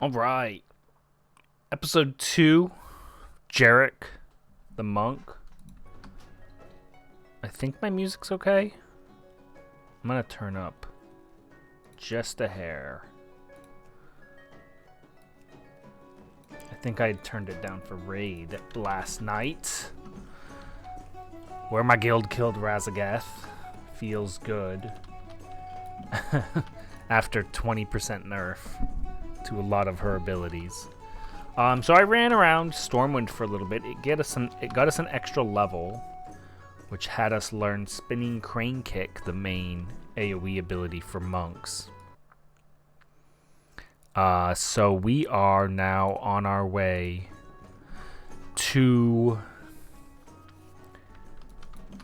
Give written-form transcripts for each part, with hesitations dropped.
All right. Episode 2, Jerek the Monk. I think my music's okay. I'm going to turn up just a hair. I think I turned it down for Raid last night. Where my guild killed Razagath. Feels good. After 20% nerf to a lot of her abilities. So I ran around Stormwind for a little bit. It got us an extra level, which had us learn Spinning Crane Kick, the main AoE ability for monks. So we are now on our way to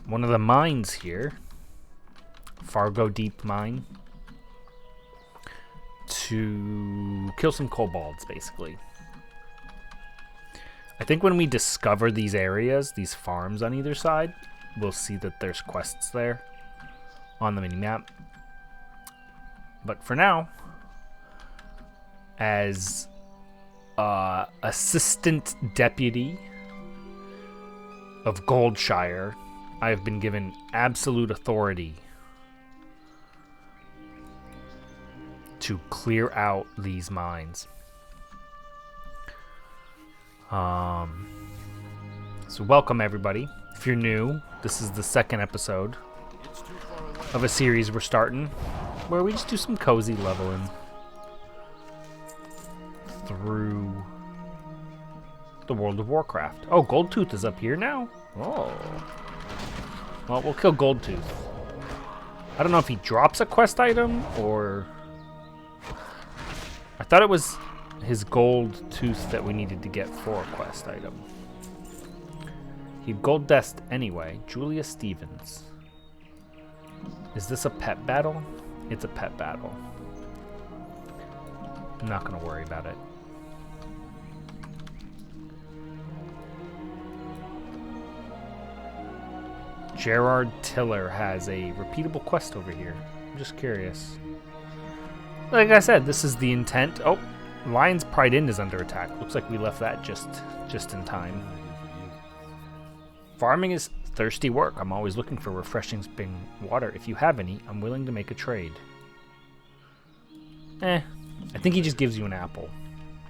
one of the mines here, Fargo Deep Mine, to kill some kobolds, basically. I think when we discover these areas, these farms on either side, we'll see that there's quests there on the minimap. But for now, as Assistant Deputy of Goldshire, I have been given absolute authority to clear out these mines. So welcome everybody. If you're new, this is the second episode of a series we're starting where we just do some cozy leveling through the World of Warcraft. Oh, Goldtooth is up here now? Oh. Well, we'll kill Goldtooth. I don't know if he drops a quest item or... I thought it was his gold tooth that we needed to get for a quest item. He gold dust anyway. Julia Stevens. Is this a pet battle? It's a pet battle. I'm not going to worry about it. Gerard Tiller has a repeatable quest over here. I'm just curious. Like I said, this is the intent. Oh, Lion's Pride Inn is under attack. Looks like we left that just in time. Farming is thirsty work. I'm always looking for refreshing spring water. If you have any, I'm willing to make a trade. I think he just gives you an apple.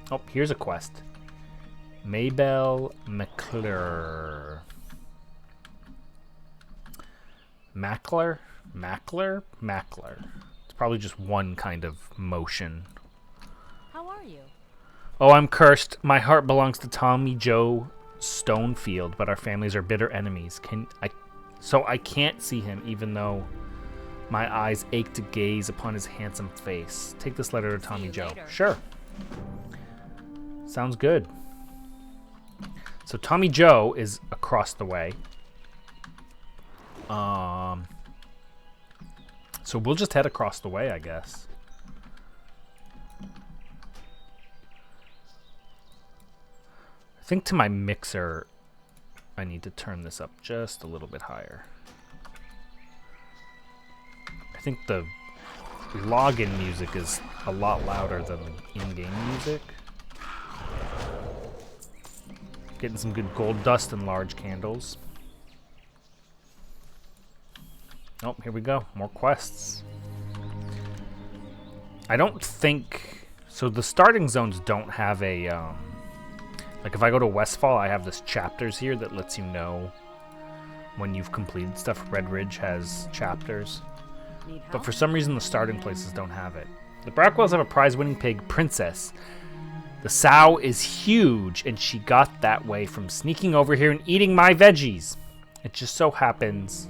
Oh, here's a quest. Maybelle McClure. Mackler? Mackler. It's probably just one kind of motion. How are you? Oh, I'm cursed. My heart belongs to Tommy Joe Stonefield, but our families are bitter enemies. So I can't see him, even though my eyes ache to gaze upon his handsome face. Take this letter to Tommy Joe. Later. Sure. Sounds good. So Tommy Joe is across the way. So we'll just head across the way, I guess. I think to my mixer, I need to turn this up just a little bit higher. I think the login music is a lot louder than the in-game music. Getting some good gold dust and large candles. Oh, here we go. More quests. I don't think... So the starting zones don't have a... like if I go to Westfall, I have this chapters here that lets you know when you've completed stuff. Red Ridge has chapters. But for some reason, the starting places don't have it. The Brackwells have a prize-winning pig, Princess. The sow is huge, and she got that way from sneaking over here and eating my veggies. It just so happens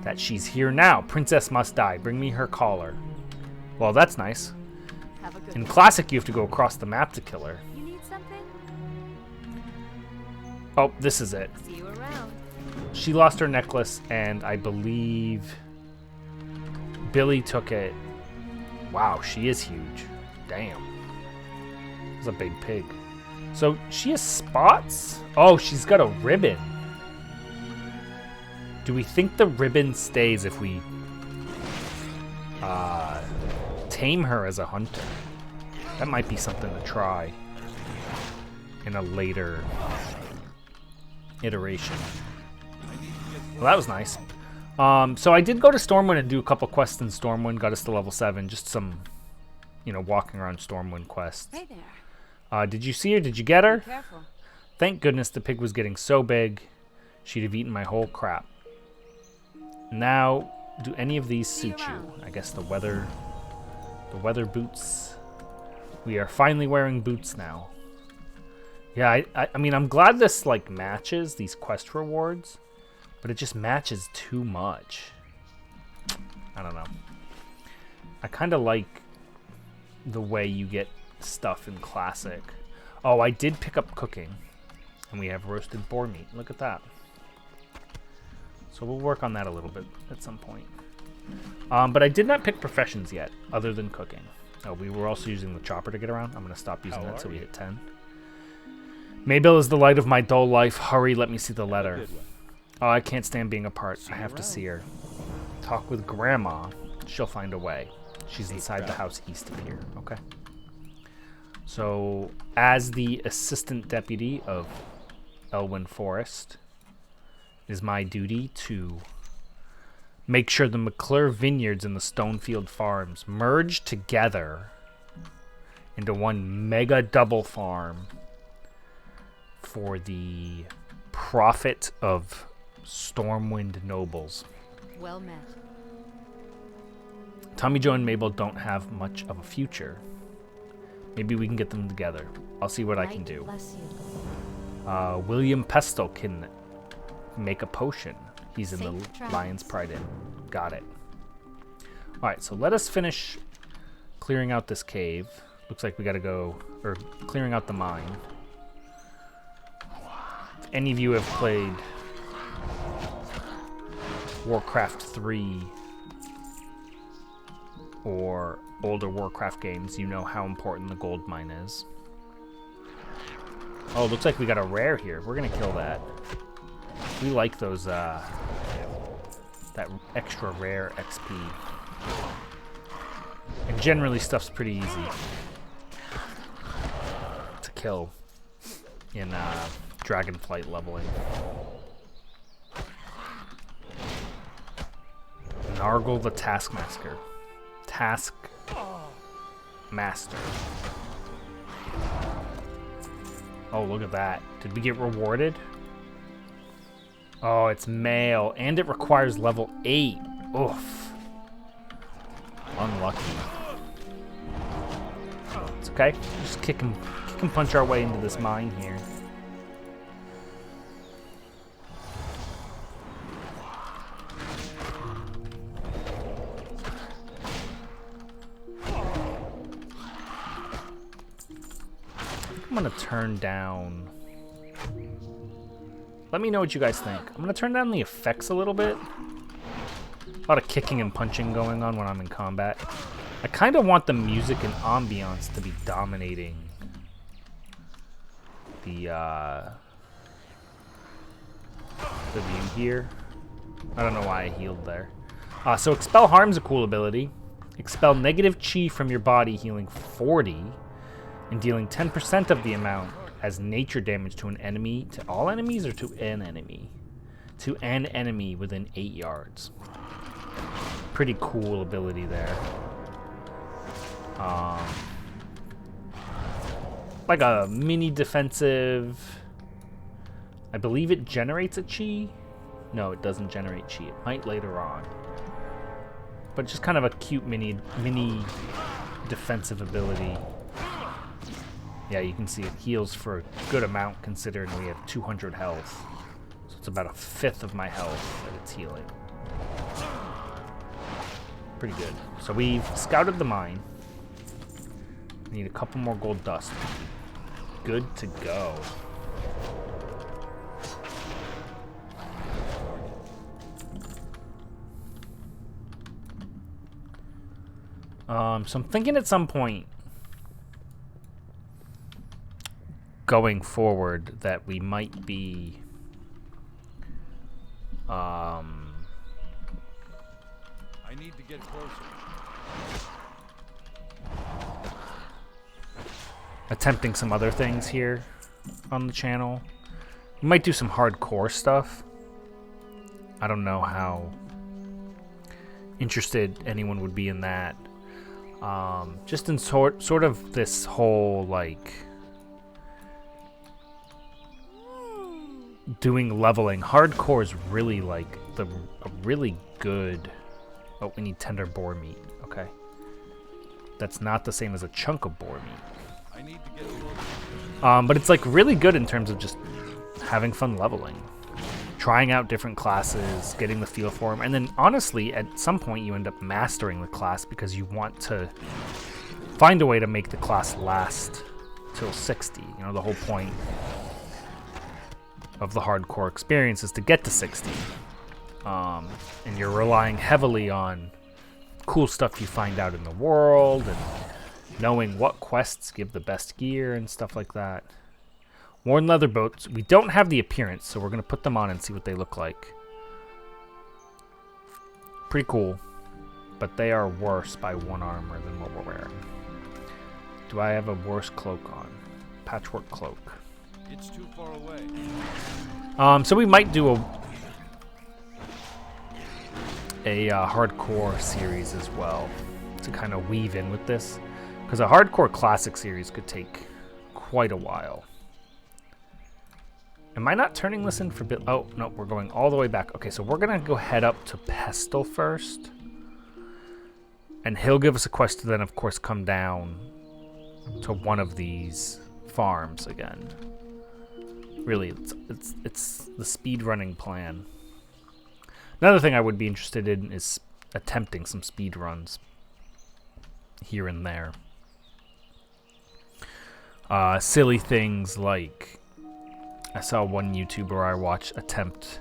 that she's here now. Princess must die. Bring me her collar. Well, that's nice. In Classic, you have to go across the map to kill her. You need something? Oh, this is it. See you around. She lost her necklace, and I believe Billy took it. Wow, she is huge. Damn. That's a big pig. So she has spots? Oh, she's got a ribbon. Do we think the ribbon stays if we tame her as a hunter? That might be something to try in a later iteration. Well, that was nice. So I did go to Stormwind and do a couple quests in Stormwind. Got us to level 7. Just some, you know, walking around Stormwind quests. Hey there. Did you see her? Did you get her? Be careful. Thank goodness the pig was getting so big, she'd have eaten my whole crap. Now, do any of these suit you? I guess the weather boots. We are finally wearing boots now. Yeah, I mean, I'm glad this like matches these quest rewards, but it just matches too much. I don't know. I kind of like the way you get stuff in Classic. Oh, I did pick up cooking. And we have roasted boar meat. Look at that. So we'll work on that a little bit at some point. But I did not pick professions yet, other than cooking. Oh, we were also using the chopper to get around. I'm going to stop using that so we hit 10. Mabel is the light of my dull life. Hurry, let me see the letter. Oh, I can't stand being apart. I have to see her. Talk with Grandma. She'll find a way. She's inside the house east of here. Okay. So, as the assistant deputy of Elwyn Forest, it is my duty to make sure the McClure Vineyards and the Stonefield Farms merge together into one mega double farm for the profit of Stormwind nobles. Well met. Tommy Joe and Mabel don't have much of a future. Maybe we can get them together. I'll see what I can do. Bless you. William Pestle can make a potion. He's in Safe the travels. Lion's Pride Inn. Got it. Alright, so let us finish clearing out this cave. Looks like we gotta go, or clearing out the mine. If any of you have played Warcraft 3 or older Warcraft games, you know how important the gold mine is. Oh, looks like we got a rare here. We're gonna kill that. We like those, that extra rare XP. And generally stuff's pretty easy to kill in Dragonflight leveling. Nargle the Taskmaster. Taskmaster. Oh, look at that. Did we get rewarded? Oh, it's male, and it requires level 8. Oof. Unlucky. It's okay. Just kick and punch our way into this mine here. I'm gonna turn down. Let me know what you guys think. I'm gonna turn down the effects a little bit. A lot of kicking and punching going on when I'm in combat. I kind of want the music and ambiance to be dominating the view here. I don't know why I healed there. So Expel Harm's a cool ability. Expel negative chi from your body, healing 40, and dealing 10% of the amount as nature damage to an enemy, to all enemies or to an enemy? To an enemy within 8 yards. Pretty cool ability there. Like a mini defensive. I believe it generates a chi. No, it doesn't generate chi. It might later on. But just kind of a cute mini defensive ability. Yeah, you can see it heals for a good amount considering we have 200 health. So it's about a fifth of my health that it's healing. Pretty good. So we've scouted the mine. We need a couple more gold dust. Good to go. So I'm thinking at some point going forward that we might be I need to get closer. attempting some other things here on the channel. We might do some hardcore stuff. I don't know how interested anyone would be in that. Just in sort of this whole, like, doing leveling. Hardcore is really, like, a really good... Oh, we need tender boar meat. Okay. That's not the same as a chunk of boar meat. I need to get but it's, like, really good in terms of just having fun leveling. Trying out different classes, getting the feel for them, and then honestly, at some point you end up mastering the class because you want to find a way to make the class last till 60. You know, the whole point of the hardcore experience is to get to 60. And you're relying heavily on cool stuff you find out in the world and knowing what quests give the best gear and stuff like that. Worn leather boats. We don't have the appearance, so we're going to put them on and see what they look like. Pretty cool. But they are worse by 1 armor than what we're wearing. Do I have a worse cloak on? Patchwork cloak. It's too far away. So we might do a hardcore series as well to kind of weave in with this. Because a hardcore classic series could take quite a while. Am I not turning this in for bit? Oh, no, we're going all the way back. Okay, so we're going to go head up to Pestle first. And he'll give us a quest to then, of course, come down to one of these farms again. Really, it's the speedrunning plan. Another thing I would be interested in is attempting some speedruns here and there. Silly things like... I saw one YouTuber I watched attempt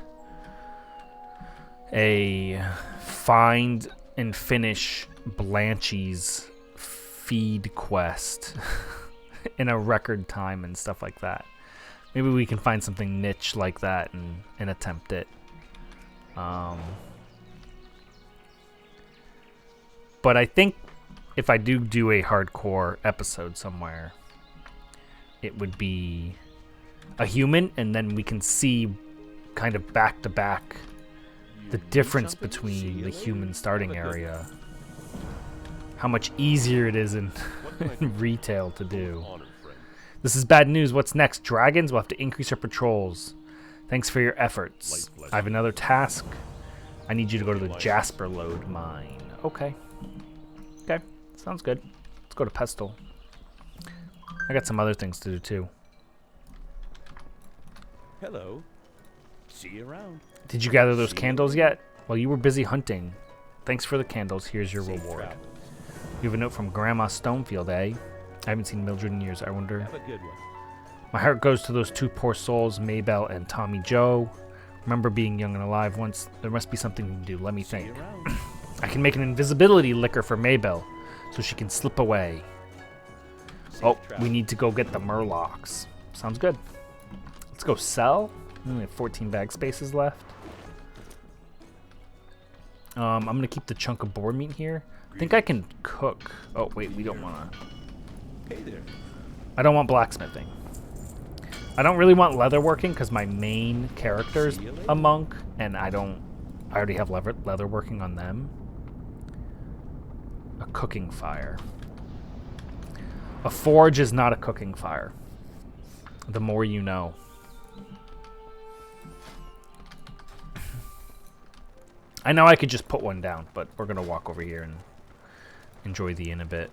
a find and finish Blanchie's feed quest in a record time and stuff like that. Maybe we can find something niche like that and attempt it. But I think if I do a hardcore episode somewhere, it would be a human, and then we can see kind of back to back the difference between the human starting area. How much easier it is in retail to do. This is bad news. What's next? Dragons? We'll have to increase our patrols. Thanks for your efforts. I have another task. I need you to go to the Jasper Lode mine. Okay. Okay. Sounds good. Let's go to Pestle. I got some other things to do too. Hello. See you around. Did you gather those candles yet? Well, you were busy hunting. Thanks for the candles. Here's your reward. You have a note from Grandma Stonefield, eh? I haven't seen Mildred in years. I wonder. Have a good one. My heart goes to those two poor souls, Maybelle and Tommy Joe. Remember being young and alive once. There must be something to do. Let me think. I can make an invisibility liquor for Maybelle so she can slip away. Oh, we need to go get the Murlocs. Sounds good. Let's go sell. We only have 14 bag spaces left. I'm going to keep the chunk of boar meat here. I think I can cook. Oh, wait, we don't want to. Hey there. I don't want blacksmithing. I don't really want leatherworking because my main character's a monk, and I already have leatherworking on them. A cooking fire. A forge is not a cooking fire. The more you know. I know I could just put one down, but we're going to walk over here and enjoy the inn a bit.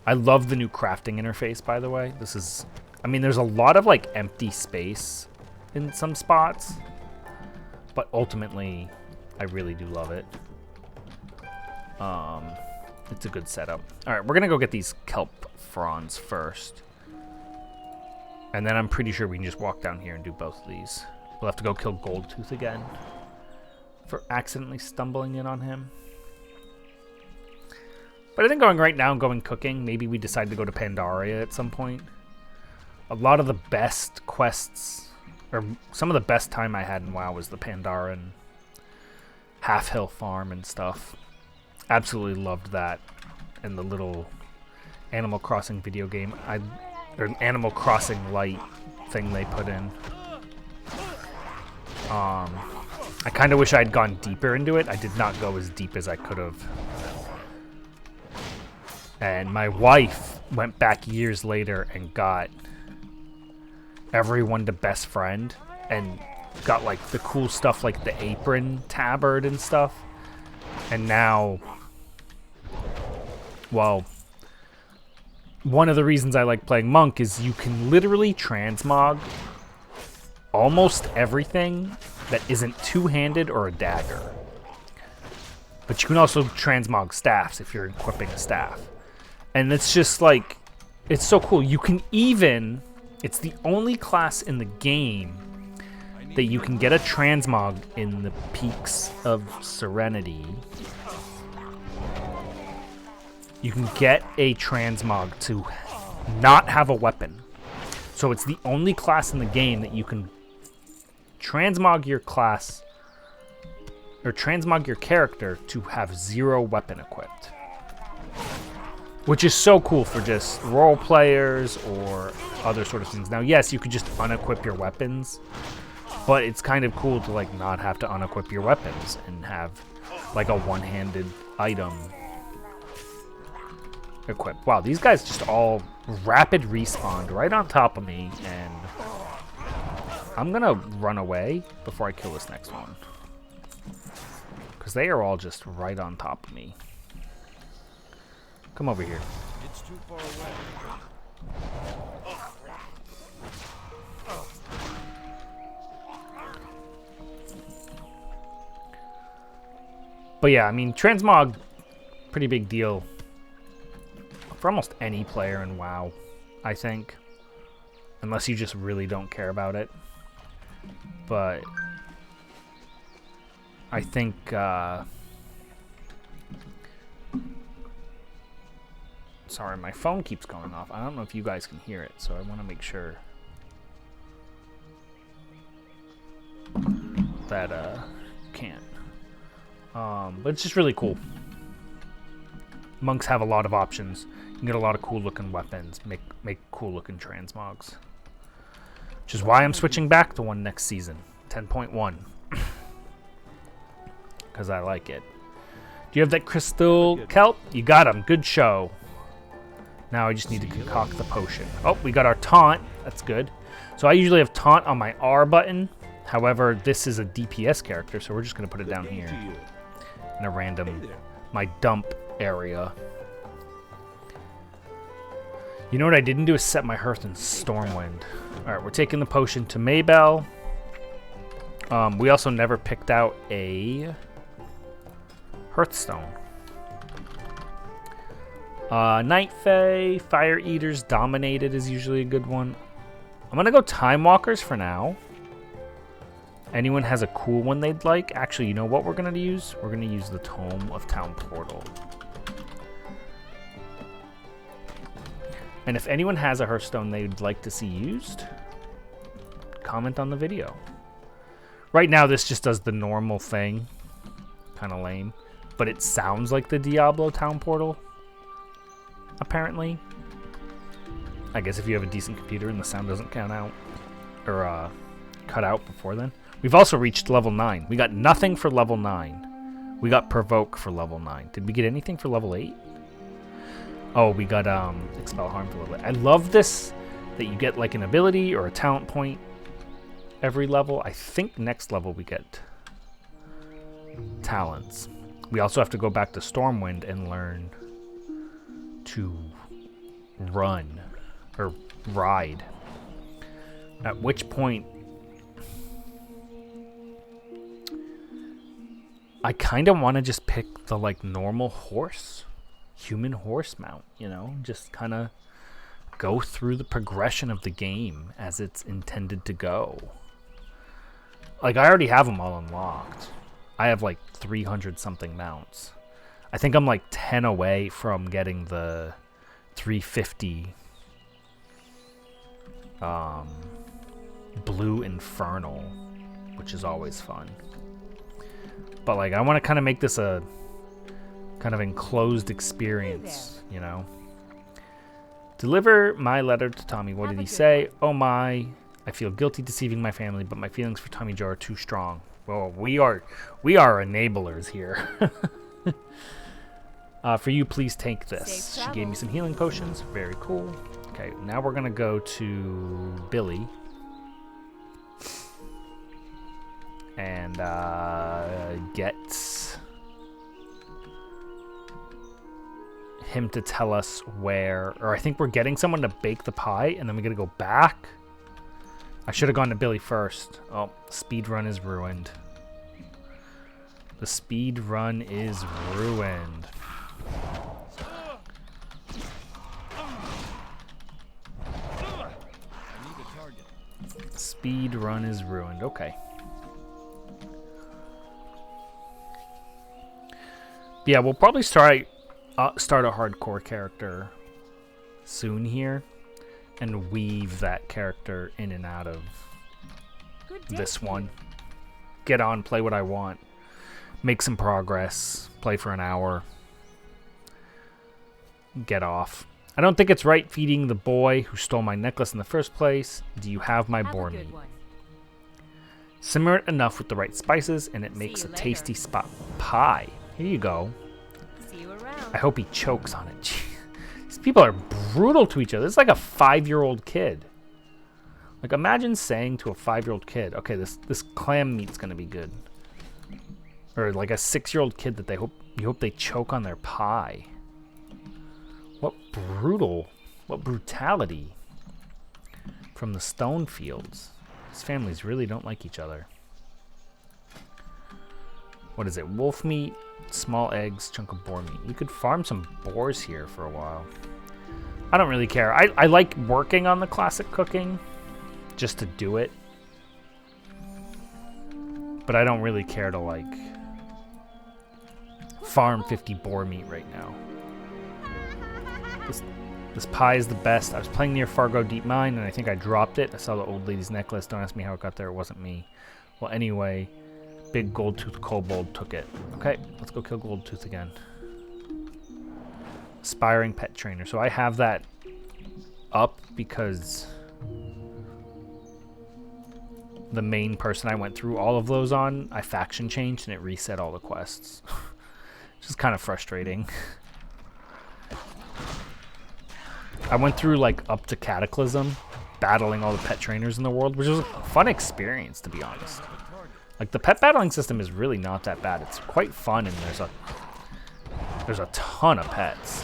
I love the new crafting interface, by the way. This is... I mean, there's a lot of, like, empty space in some spots. But ultimately, I really do love it. It's a good setup. Alright, we're going to go get these kelp fronds first. And then I'm pretty sure we can just walk down here and do both of these. We'll have to go kill Goldtooth again for accidentally stumbling in on him. But I think going right now and going cooking, maybe we decide to go to Pandaria at some point. A lot of the best quests, or some of the best time I had in WoW was the Pandaren Half Hill Farm and stuff. Absolutely loved that. And the little Animal Crossing video game. Or an Animal Crossing light thing they put in. I kind of wish I'd gone deeper into it. I did not go as deep as I could have. And my wife went back years later and got everyone to best friend and got like the cool stuff like the apron tabard and stuff. And now, well, one of the reasons I like playing Monk is you can literally transmog almost everything that isn't two-handed or a dagger. But you can also transmog staffs if you're equipping a staff. And it's just like, it's so cool. You can even, it's the only class in the game that you can get a transmog in the Peaks of Serenity. You can get a transmog to not have a weapon. So it's the only class in the game that you can transmog your class or transmog your character to have 0 weapon equipped. Which is so cool for just role players or other sort of things. Now, yes, you could just unequip your weapons, but it's kind of cool to like not have to unequip your weapons and have like a one-handed item equipped. Wow, these guys just all rapid respawned right on top of me, and I'm gonna run away before I kill this next one. Because they are all just right on top of me. Come over here. It's too far away. But yeah, I mean, transmog, pretty big deal for almost any player in WoW, I think. Unless you just really don't care about it. But I think sorry, my phone keeps going off. I don't know if you guys can hear it, so I want to make sure that can't. But it's just really cool. Monks have a lot of options. You can get a lot of cool looking weapons, make cool looking transmogs. Which is why I'm switching back to one next season, 10.1. Because I like it. Do you have that crystal kelp? You got him. Good show. Now I just need to concoct the potion. Oh, we got our taunt. That's good. So I usually have taunt on my R button. However, this is a DPS character, so we're just going to put it down here. In a random, my dump area. You know what I didn't do is set my Hearth in Stormwind. Alright, we're taking the potion to Maybell. We also never picked out a Hearthstone. Night Fae, Fire Eaters, Dominated is usually a good one. I'm gonna go Time Walkers for now. Anyone has a cool one they'd like? Actually, you know what we're gonna use? We're gonna use the Tome of Town Portal. And if anyone has a Hearthstone they'd like to see used, comment on the video. Right now, this just does the normal thing. Kind of lame. But it sounds like the Diablo Town Portal, apparently. I guess if you have a decent computer and the sound doesn't count out, or cut out before then. We've also reached level 9. We got nothing for level 9. We got Provoke for level 9. Did we get anything for level 8? Oh, we got Expel Harm for level 8. I love this, that you get like an ability or a talent point every level. I think next level we get talents. We also have to go back to Stormwind and learn to run or ride. At which point I kind of want to just pick the like normal horse, human horse mount, you know, just kind of go through the progression of the game as it's intended to go. Like I already have them all unlocked. I have like 300 something mounts. I think I'm like 10 away from getting the 350 Blue Infernal, which is always fun. But like I want to kind of make this a kind of enclosed experience, you know. Deliver my letter to Tommy. What Have did a he good say? Oh my, I feel guilty deceiving my family, but my feelings for Tommy Joe are too strong. Well, we are enablers here. For you, please take this. Safe She gave me travels. some healing potions. Very cool. Okay, now we're gonna go to Billy. And get him to tell us where, or I think we're getting someone to bake the pie, and then we gotta go back. I should have gone to Billy first. Oh, speed run is ruined. The speed run is ruined. I need a target. Speed run is ruined. Okay. Yeah, we'll probably start a hardcore character soon here, and weave that character in and out of Good day this to you. one. Get on, play what I want, make some progress, play for an hour, get off. I don't think it's right feeding the boy who stole my necklace in the first place. Do you have my Have boar a meat? good one. Simmer it enough with the right spices, and it See makes a you later. tasty spot pie. Here you go. See you around. I hope he chokes on it. These people are brutal to each other. It's like a 5-year-old kid. Like, imagine saying to a 5-year-old kid, okay, this clam meat's gonna be good. Or like a 6-year-old kid that you hope they choke on their pie. What brutality from the stone fields. These families really don't like each other. What is it? Wolf meat, small eggs, chunk of boar meat. You could farm some boars here for a while. I don't really care. I like working on the classic cooking just to do it. But I don't really care to, like, farm 50 boar meat right now. This pie is the best. I was playing near Fargo Deep Mine, and I think I dropped it. I saw the old lady's necklace. Don't ask me how it got there. It wasn't me. Well, anyway, big gold-toothed kobold took it. Okay, let's go kill Goldtooth again. Aspiring pet trainer. So I have that up because the main person I went through all of those on, I faction changed, and it reset all the quests. Which is kind of frustrating. I went through, like, up to Cataclysm, battling all the pet trainers in the world, which was a fun experience, to be honest. Like, the pet battling system is really not that bad. It's quite fun, and there's a ton of pets.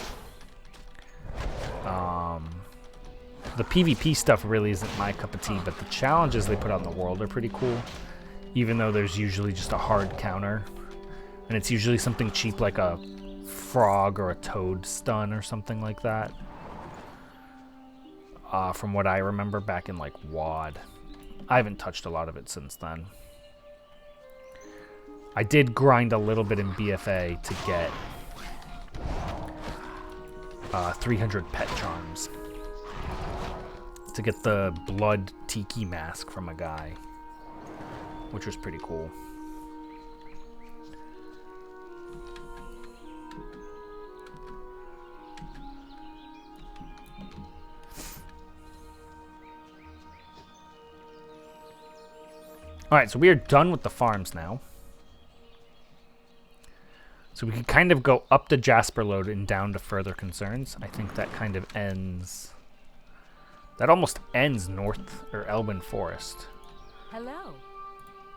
The PvP stuff really isn't my cup of tea, but the challenges they put out in the world are pretty cool, even though there's usually just a hard counter, and it's usually something cheap like a frog or a toad stun or something like that. From what I remember back in, like, WoD. I haven't touched a lot of it since then. I did grind a little bit in BFA to get 300 pet charms. To get the blood tiki mask from a guy, which was pretty cool. Alright, so we are done with the farms now. So we could kind of go up to Jasper Load and down to Further Concerns. I think that kind of ends... That almost ends North or Elwyn Forest. Hello.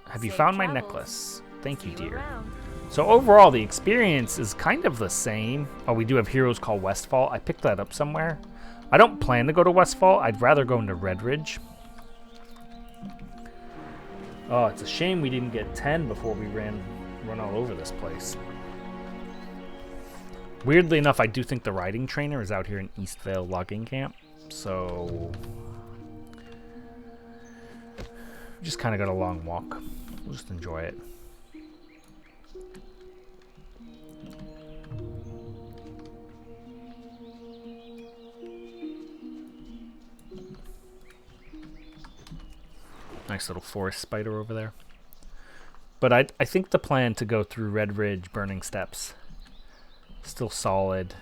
Have you Safe found my travels. necklace? Thank See you, dear. around. So overall, the experience is kind of the same. Oh, we do have Heroes Call Westfall. I picked that up somewhere. I don't plan to go to Westfall. I'd rather go into Red Ridge. Oh, it's a shame we didn't get 10 before we run all over this place. Weirdly enough, I do think the riding trainer is out here in Eastvale Logging Camp. So... just kind of got a long walk. We'll just enjoy it. Nice little forest spider over there. But I think the plan to go through Red Ridge Burning Steps still solid.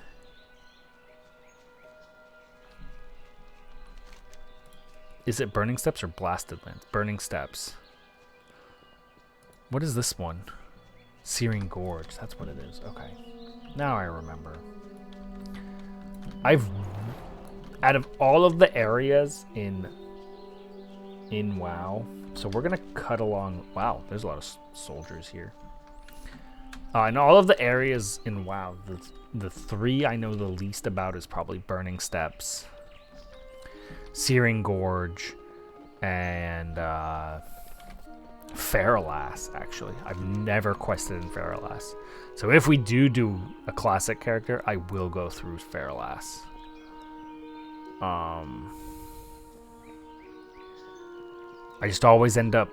Is it Burning Steps or Blasted Lands? Burning Steps. What is this one? Searing Gorge. That's what it is. Okay. Now I remember. Out of all of the areas in WoW, so we're gonna cut along. Wow, there's a lot of soldiers here. In all of the areas in WoW, the three I know the least about is probably Burning Steps, Searing Gorge, and Feralas. Actually, I've never quested in Feralas, so if we do a classic character, I will go through Feralas. I just always end up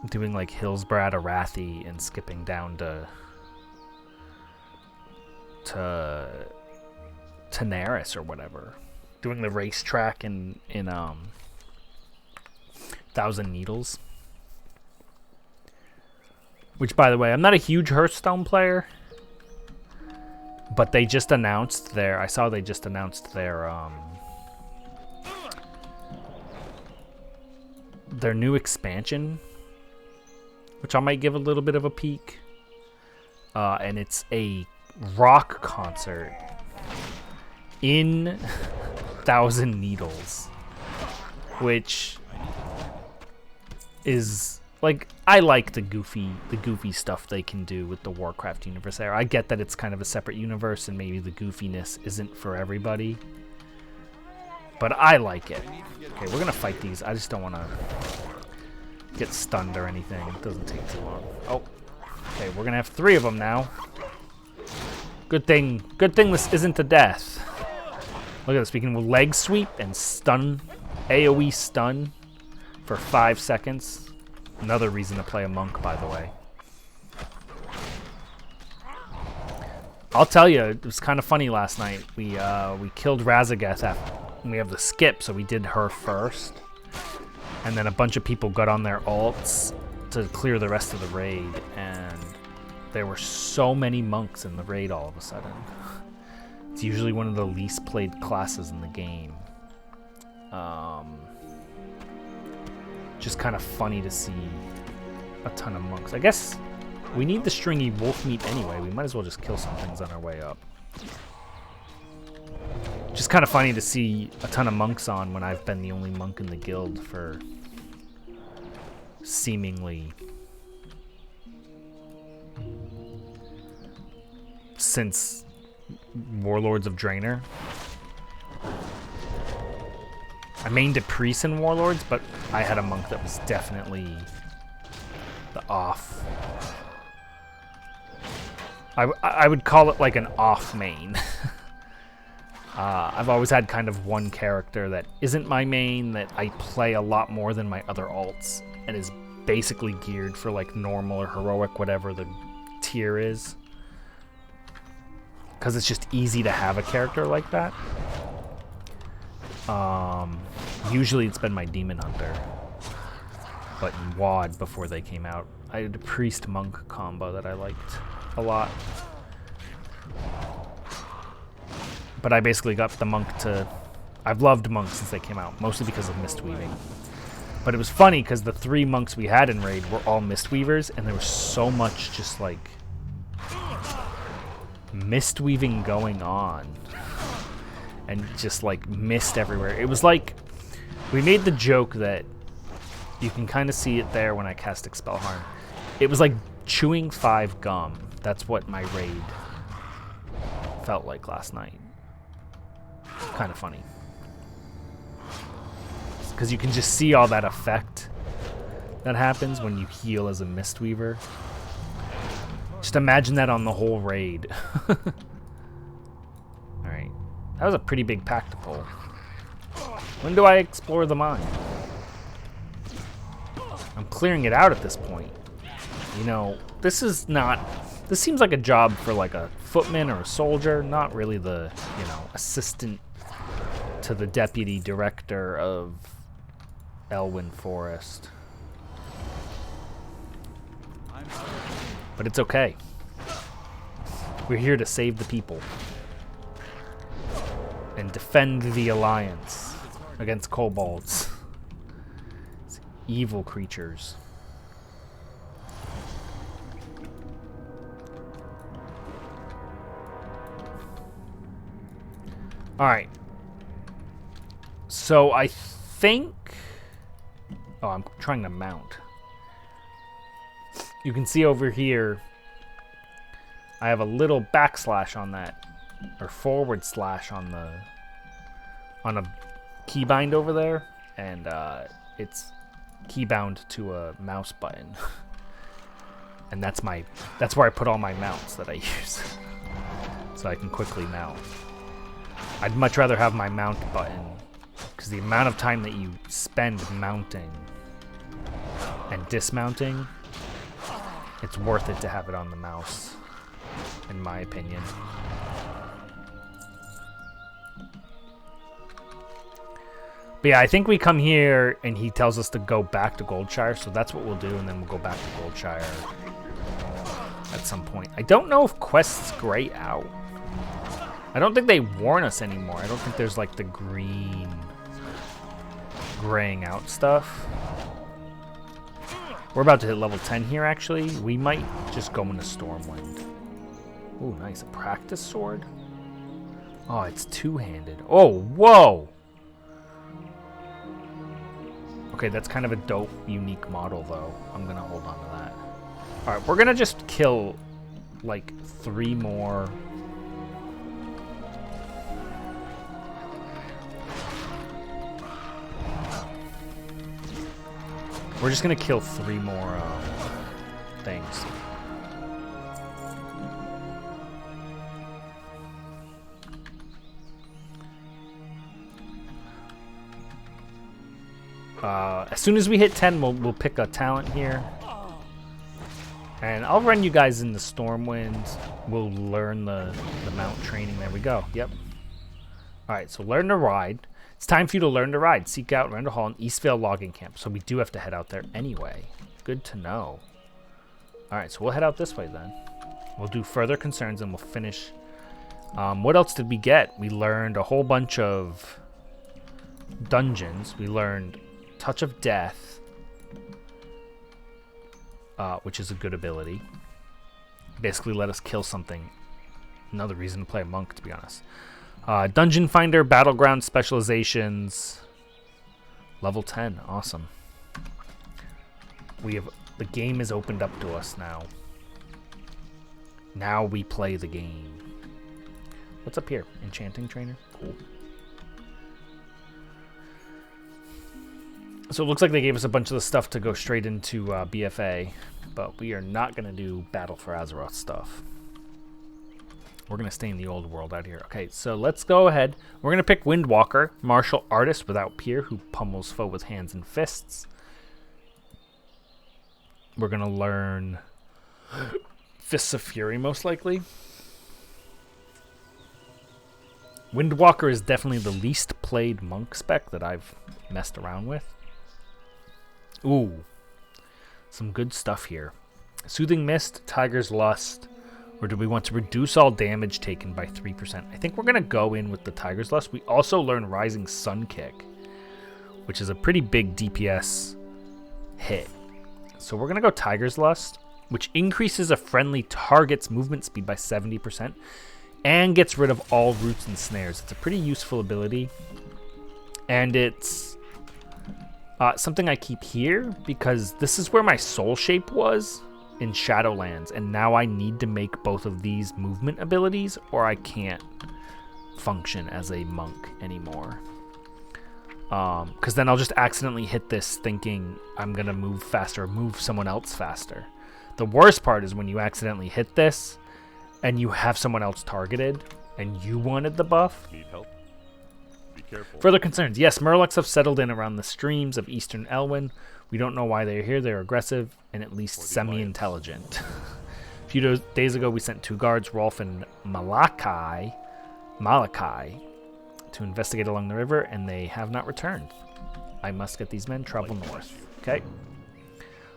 doing like Hillsbrad, Arathi, and skipping down to Naris or whatever. Doing the racetrack in Thousand Needles. Which, by the way, I'm not a huge Hearthstone player, but they just announced their. I saw they just announced their new expansion, which I might give a little bit of a peek. And it's a rock concert in Thousand Needles, which is like, I like the goofy stuff they can do with the Warcraft universe there. I get that it's kind of a separate universe and maybe the goofiness isn't for everybody, but I like it. Okay, we're gonna fight these. I just don't want to get stunned or anything. It doesn't take too long. Oh, okay, we're gonna have 3 of them now. Good thing this isn't a death. Look at this. We can leg sweep and stun, AoE stun for 5 seconds. Another reason to play a monk, by the way. I'll tell you, it was kind of funny last night. We killed Razageth and we have the skip, so we did her first. And then a bunch of people got on their ults to clear the rest of the raid, and there were so many monks in the raid all of a sudden. It's usually one of the least played classes in the game. Just kind of funny to see a ton of monks. I guess we need the stringy wolf meat anyway. We might as well just kill some things on our way up. Just kind of funny to see a ton of monks on when I've been the only monk in the guild for seemingly since Warlords of Draenor. I mained a priest in Warlords, but I had a monk that was definitely the off. I would call it like an off main. I've always had kind of one character that isn't my main, that I play a lot more than my other alts, and is basically geared for like normal or heroic, whatever the tier is. Because it's just easy to have a character like that. Usually it's been my Demon Hunter, but in WoD before they came out, I had a priest monk combo that I liked a lot. But I basically got the monk to. I've loved monks since they came out, mostly because of Mistweaving. But it was funny because the 3 monks we had in raid were all Mistweavers, and there was so much just like Mistweaving going on. And just like mist everywhere. It was like, we made the joke that you can kind of see it there when I cast Expel Harm. It was like chewing 5 gum. That's what my raid felt like last night. Kind of funny. Because you can just see all that effect that happens when you heal as a Mistweaver. Just imagine that on the whole raid. Alright. That was a pretty big pack to pull. When do I explore the mine? I'm clearing it out at this point. You know, this is not... This seems like a job for like a footman or a soldier, not really the, you know, assistant to the deputy director of Elwyn Forest. But it's okay. We're here to save the people and defend the Alliance. against kobolds. It's evil creatures. Alright. So I think... Oh, I'm trying to mount. You can see over here, I have a little backslash on that, or forward slash on a keybind over there, and it's keybound to a mouse button. And that's where I put all my mounts that I use, so I can quickly mount. I'd much rather have my mount button, because the amount of time that you spend mounting and dismounting, it's worth it to have it on the mouse, in my opinion. But yeah, I think we come here and he tells us to go back to Goldshire, so that's what we'll do, and then we'll go back to Goldshire at some point. I don't know if quests gray out. I don't think they warn us anymore. I don't think there's like the green graying out stuff. We're about to hit level 10 here, actually. We might just go into Stormwind. Ooh, nice. A practice sword? Oh, it's two-handed. Oh, whoa! Okay, that's kind of a dope, unique model, though. I'm going to hold on to that. Alright, we're going to just kill, like, 3 more... We're just going to kill 3 more things. As soon as we hit 10, we'll pick a talent here. And I'll run you guys in the Stormwind. We'll learn the mount training. There we go. Yep. Alright, so learn to ride. It's time for you to learn to ride. Seek out Randall Hall and Eastvale Logging Camp. So we do have to head out there anyway. Good to know. Alright, so we'll head out this way then. We'll do further concerns and we'll finish. What else did we get? We learned a whole bunch of dungeons. We learned Touch of Death, which is a good ability. Basically let us kill something. Another reason to play a monk, to be honest. Dungeon Finder, Battleground Specializations, level 10, awesome. The game is opened up to us now. Now we play the game. What's up here? Enchanting Trainer, cool. So it looks like they gave us a bunch of the stuff to go straight into BFA, but we are not going to do Battle for Azeroth stuff. We're going to stay in the old world out here. Okay, so let's go ahead. We're going to pick Windwalker, martial artist without peer who pummels foe with hands and fists. We're going to learn Fists of Fury, most likely. Windwalker is definitely the least played monk spec that I've messed around with. Ooh, some good stuff here. Soothing Mist, Tiger's Lust. Or do we want to reduce all damage taken by 3%? I think we're going to go in with the Tiger's Lust. We also learn Rising Sun Kick, which is a pretty big DPS hit. So we're going to go Tiger's Lust, which increases a friendly target's movement speed by 70% and gets rid of all roots and snares. It's a pretty useful ability. And it's something I keep here because this is where my soul shape was in Shadowlands, and now I need to make both of these movement abilities or I can't function as a monk anymore. Because then I'll just accidentally hit this thinking I'm gonna move faster or move someone else faster. The worst part is when you accidentally hit this and you have someone else targeted and you wanted the buff. Need help? Be careful. Further concerns. Yes, Murlocs have settled in around the streams of Eastern Elwyn. We don't know why they're here. They're aggressive and at least semi-intelligent. A few days ago, we sent 2 guards, Rolf and Malachi, to investigate along the river, and they have not returned. I must get these men travel north. Okay.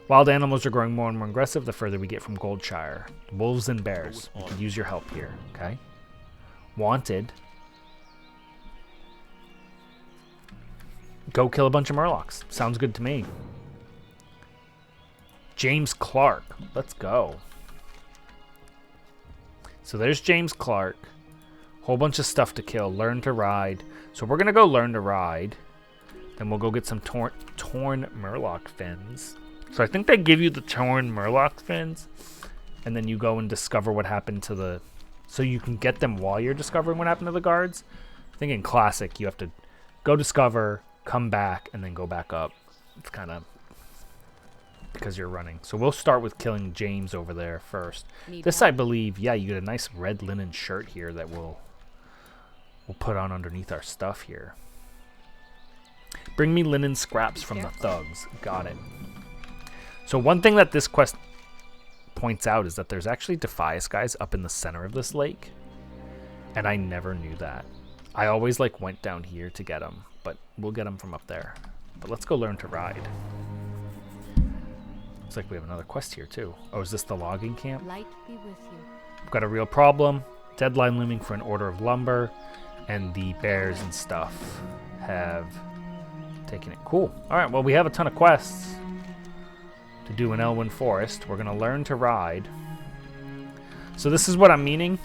Wild animals are growing more and more aggressive the further we get from Goldshire. Wolves and bears. We could use your help here. Okay. Wanted. go kill a bunch of Murlocs. Sounds good to me. James Clark. Let's go. So there's James Clark. Whole bunch of stuff to kill. Learn to ride. So we're going to go learn to ride. Then we'll go get some torn Murloc fins. So I think they give you the torn Murloc fins. And then you go and discover what happened to the... So you can get them while you're discovering what happened to the guards. I think in Classic, you have to go discover, come back, and then go back up. It's kind of... because you're running. So we'll start with killing James over there first. This, I believe, yeah, you get a nice red linen shirt here that we'll put on underneath our stuff here. Bring me linen scraps from the thugs. Got it. So one thing that this quest points out is that there's actually Defias guys up in the center of this lake. And I never knew that. I always like went down here to get them, but we'll get them from up there. But let's go learn to ride. Looks like we have another quest here too. Oh, is this the logging camp? Light be with you. We've got a real problem. Deadline looming for an order of lumber. And the bears and stuff have taken it. Cool. Alright, well we have a ton of quests to do in Elwyn Forest. We're gonna learn to ride. So this is what I'm meaning.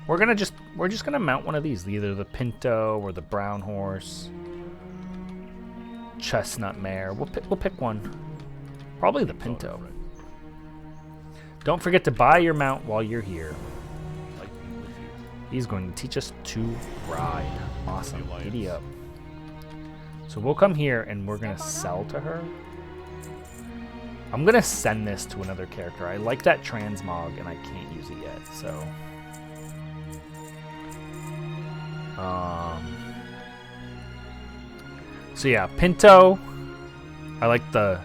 We're just gonna mount one of these. Either the Pinto or the Brown Horse. Chestnut Mare. We'll pick one. Probably the Pinto. Don't forget to buy your mount while you're here. He's going to teach us to ride. Awesome. Giddy up. So we'll come here and we're going to sell to her. I'm going to send this to another character. I like that transmog and I can't use it yet. So yeah, Pinto. I like the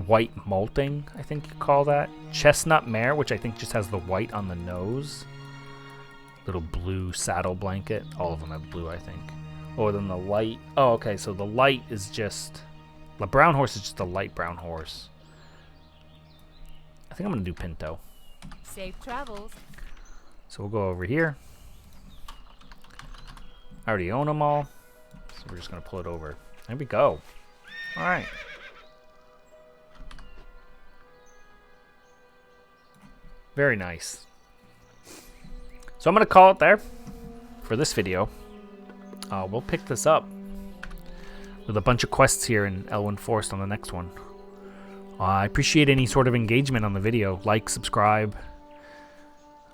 white molting, I think you call that. Chestnut Mare, which I think just has the white on the nose. Little blue saddle blanket. All of them have blue, I think. Oh, then the light. Oh, okay, so the light is just... The brown horse is just a light brown horse. I think I'm going to do Pinto. Safe travels. So we'll go over here. I already own them all. So we're just going to pull it over. There we go. All right. Very nice. So I'm going to call it there for this video. We'll pick this up with a bunch of quests here in Elwyn Forest on the next one. I appreciate any sort of engagement on the video. Like, subscribe.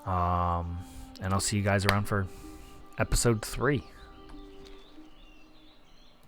And I'll see you guys around for episode 3.